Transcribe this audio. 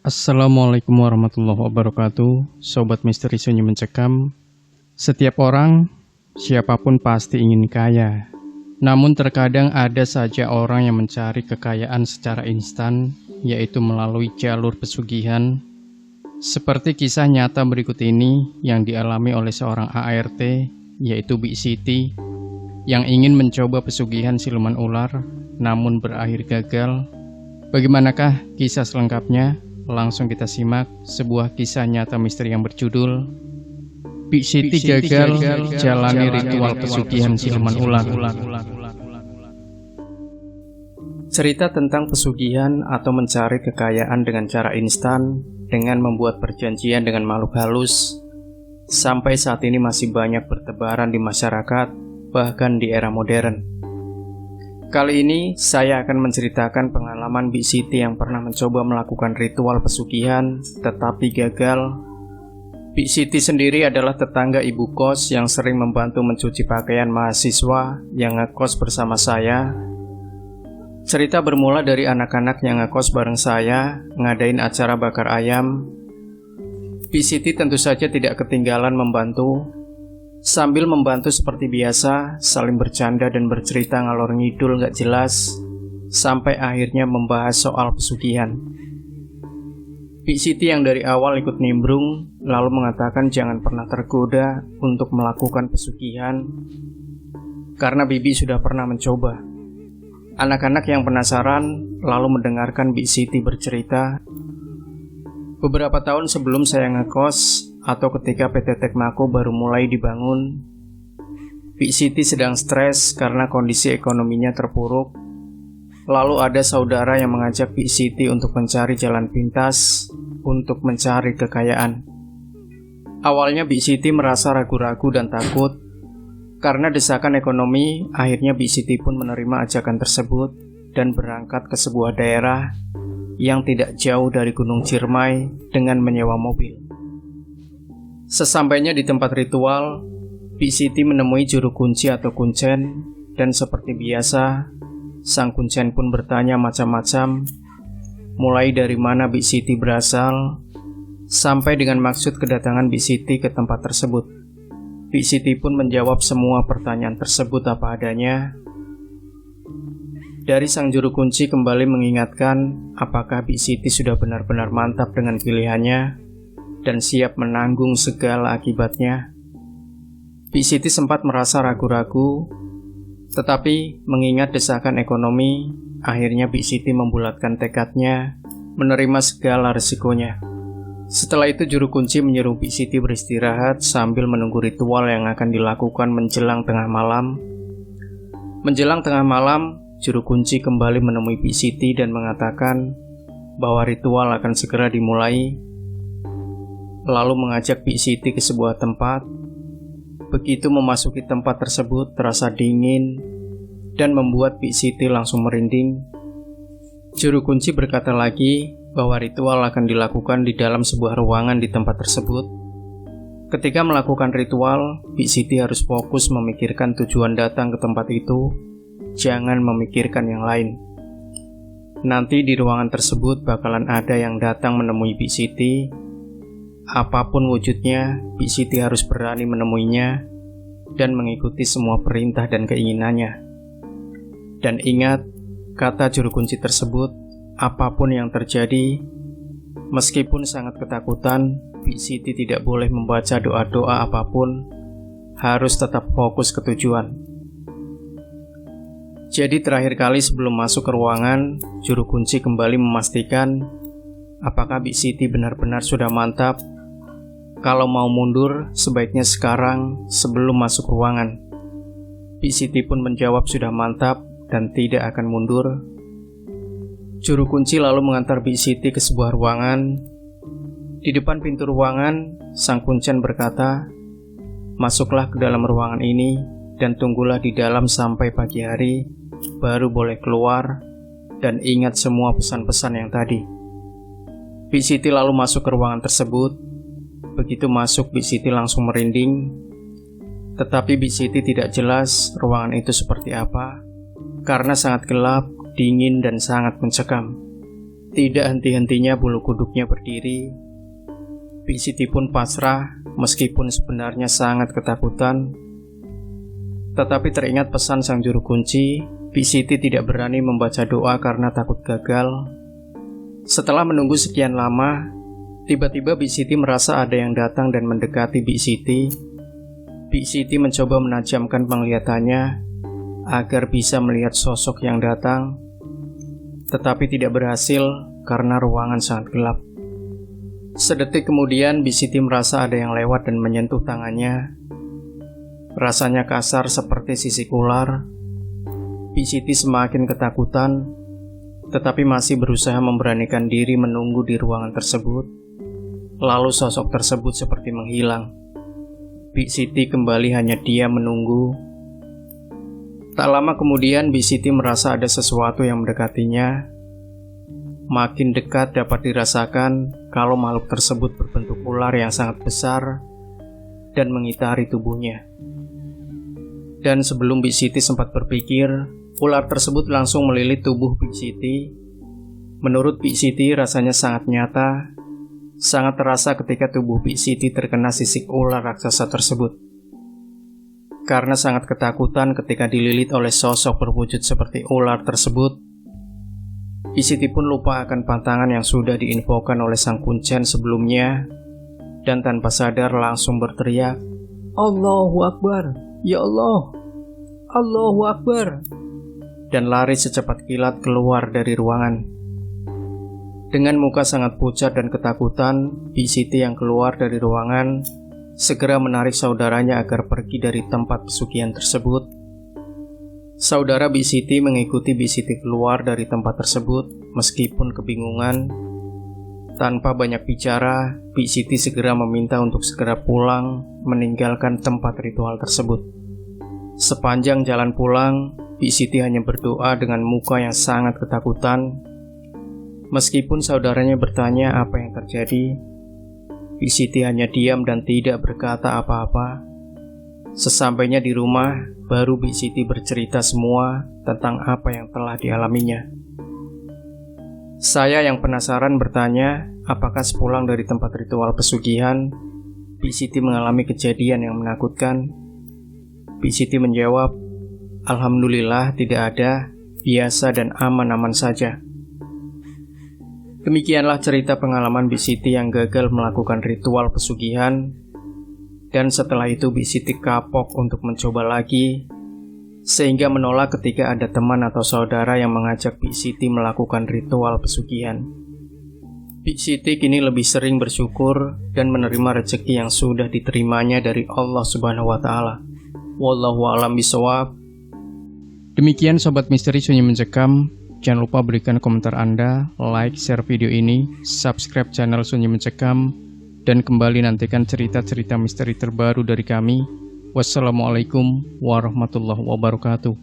Assalamualaikum warahmatullahi wabarakatuh. Sobat Misteri Sunyi Mencekam. Setiap orang, siapapun pasti ingin kaya. Namun terkadang ada saja orang yang mencari kekayaan secara instan, yaitu melalui jalur pesugihan. Seperti kisah nyata berikut ini yang dialami oleh seorang ART, yaitu Bik Siti, yang ingin mencoba pesugihan siluman ular, namun berakhir gagal. Bagaimanakah kisah selengkapnya? Langsung kita simak sebuah kisah nyata misteri yang berjudul Bik Siti gagal jalani ritual pesugihan siluman ular. Cerita tentang pesugihan atau mencari kekayaan dengan cara instan dengan membuat perjanjian dengan makhluk halus sampai saat ini masih banyak bertebaran di masyarakat, bahkan di era modern. Kali ini saya akan menceritakan pengalaman Bik Siti yang pernah mencoba melakukan ritual pesugihan tetapi gagal. Bik Siti sendiri adalah tetangga ibu kos yang sering membantu mencuci pakaian mahasiswa yang ngekos bersama saya. Cerita bermula dari anak-anak yang ngekos bareng saya ngadain acara bakar ayam. Bik Siti tentu saja tidak ketinggalan membantu. Sambil membantu seperti biasa, saling bercanda dan bercerita ngalor ngidul gak jelas, sampai akhirnya membahas soal pesugihan. Bik Siti yang dari awal ikut nimbrung, lalu mengatakan jangan pernah tergoda untuk melakukan pesugihan, karena Bibi sudah pernah mencoba. Anak-anak yang penasaran lalu mendengarkan Bik Siti bercerita. Beberapa tahun sebelum saya ngekos, atau ketika PT Tekmako baru mulai dibangun, Bik Siti sedang stres karena kondisi ekonominya terpuruk. Lalu ada saudara yang mengajak Bik Siti untuk mencari jalan pintas untuk mencari kekayaan. Awalnya Bik Siti merasa ragu-ragu dan takut. Karena desakan ekonomi, akhirnya Bik Siti pun menerima ajakan tersebut dan berangkat ke sebuah daerah yang tidak jauh dari Gunung Ciremai dengan menyewa mobil. Sesampainya di tempat ritual, Bik Siti menemui juru kunci atau kuncen, dan seperti biasa, sang kuncen pun bertanya macam-macam, mulai dari mana Bik Siti berasal, sampai dengan maksud kedatangan Bik Siti ke tempat tersebut. Bik Siti pun menjawab semua pertanyaan tersebut apa adanya. Dari sang juru kunci kembali mengingatkan apakah Bik Siti sudah benar-benar mantap dengan pilihannya dan siap menanggung segala akibatnya. Bik Siti sempat merasa ragu-ragu, tetapi mengingat desakan ekonomi, akhirnya Bik Siti membulatkan tekadnya menerima segala resikonya. Setelah itu juru kunci menyuruh Bik Siti beristirahat sambil menunggu ritual yang akan dilakukan menjelang tengah malam. Menjelang tengah malam, juru kunci kembali menemui Bik Siti dan mengatakan bahwa ritual akan segera dimulai, lalu mengajak Bik Siti ke sebuah tempat. Begitu memasuki tempat tersebut terasa dingin dan membuat Bik Siti langsung merinding. Juru kunci berkata lagi bahwa ritual akan dilakukan di dalam sebuah ruangan di tempat tersebut. Ketika melakukan ritual, Bik Siti harus fokus memikirkan tujuan datang ke tempat itu, jangan memikirkan yang lain. Nanti di ruangan tersebut bakalan ada yang datang menemui Bik Siti. Apapun wujudnya, Bik Siti harus berani menemuinya dan mengikuti semua perintah dan keinginannya. Dan ingat, kata juru kunci tersebut, apapun yang terjadi, meskipun sangat ketakutan, Bik Siti tidak boleh membaca doa-doa apapun, harus tetap fokus ke tujuan. Jadi terakhir kali sebelum masuk ke ruangan, juru kunci kembali memastikan apakah Bik Siti benar-benar sudah mantap. Kalau mau mundur, sebaiknya sekarang sebelum masuk ruangan. Bik Siti pun menjawab sudah mantap dan tidak akan mundur. Juru kunci lalu mengantar Bik Siti ke sebuah ruangan. Di depan pintu ruangan, sang kuncen berkata, "Masuklah ke dalam ruangan ini dan tunggulah di dalam sampai pagi hari, baru boleh keluar, dan ingat semua pesan-pesan yang tadi." Bik Siti lalu masuk ke ruangan tersebut. Begitu masuk, Bik Siti langsung merinding. Tetapi Bik Siti tidak jelas ruangan itu seperti apa, karena sangat gelap, dingin, dan sangat mencekam. Tidak henti-hentinya bulu kuduknya berdiri. Bik Siti pun pasrah meskipun sebenarnya sangat ketakutan. Tetapi teringat pesan sang juru kunci, Bik Siti tidak berani membaca doa karena takut gagal. Setelah menunggu sekian lama, tiba-tiba Bik Siti merasa ada yang datang dan mendekati Bik Siti. Bik Siti mencoba menajamkan penglihatannya agar bisa melihat sosok yang datang, tetapi tidak berhasil karena ruangan sangat gelap. Sedetik kemudian Bik Siti merasa ada yang lewat dan menyentuh tangannya. Rasanya kasar seperti sisik ular. Bik Siti semakin ketakutan, tetapi masih berusaha memberanikan diri menunggu di ruangan tersebut. Lalu sosok tersebut seperti menghilang. Bik Siti kembali hanya diam menunggu. Tak lama kemudian Bik Siti merasa ada sesuatu yang mendekatinya. Makin dekat dapat dirasakan kalau makhluk tersebut berbentuk ular yang sangat besar dan mengitari tubuhnya. Dan sebelum Bik Siti sempat berpikir, ular tersebut langsung melilit tubuh Bik Siti. Menurut Bik Siti rasanya sangat nyata, sangat terasa ketika tubuh Bik Siti terkena sisik ular raksasa tersebut. Karena sangat ketakutan ketika dililit oleh sosok berwujud seperti ular tersebut, Bik Siti pun lupa akan pantangan yang sudah diinfokan oleh sang kuncen sebelumnya, dan tanpa sadar langsung berteriak, "Allahu Akbar, ya Allah, Allahu Akbar," dan lari secepat kilat keluar dari ruangan. Dengan muka sangat pucat dan ketakutan, Bik Siti yang keluar dari ruangan segera menarik saudaranya agar pergi dari tempat pesugihan tersebut. Saudara Bik Siti mengikuti Bik Siti keluar dari tempat tersebut meskipun kebingungan. Tanpa banyak bicara, Bik Siti segera meminta untuk segera pulang meninggalkan tempat ritual tersebut. Sepanjang jalan pulang, Bik Siti hanya berdoa dengan muka yang sangat ketakutan. Meskipun saudaranya bertanya apa yang terjadi, Bik Siti hanya diam dan tidak berkata apa-apa. Sesampainya di rumah, baru Bik Siti bercerita semua tentang apa yang telah dialaminya. Saya yang penasaran bertanya, apakah sepulang dari tempat ritual pesugihan, Bik Siti mengalami kejadian yang menakutkan? Bik Siti menjawab, "Alhamdulillah tidak ada, biasa dan aman-aman saja." Demikianlah cerita pengalaman Bik Siti yang gagal melakukan ritual pesugihan. Dan setelah itu Bik Siti kapok untuk mencoba lagi, sehingga menolak ketika ada teman atau saudara yang mengajak Bik Siti melakukan ritual pesugihan. Bik Siti kini lebih sering bersyukur dan menerima rezeki yang sudah diterimanya dari Allah Subhanahu wa Ta'ala. Wallahu a'lam bishawab. Demikian Sobat Misteri Sunyi Mencekam. Jangan lupa berikan komentar Anda, like, share video ini, subscribe channel Sunyi Mencekam, dan kembali nantikan cerita-cerita misteri terbaru dari kami. Wassalamualaikum warahmatullahi wabarakatuh.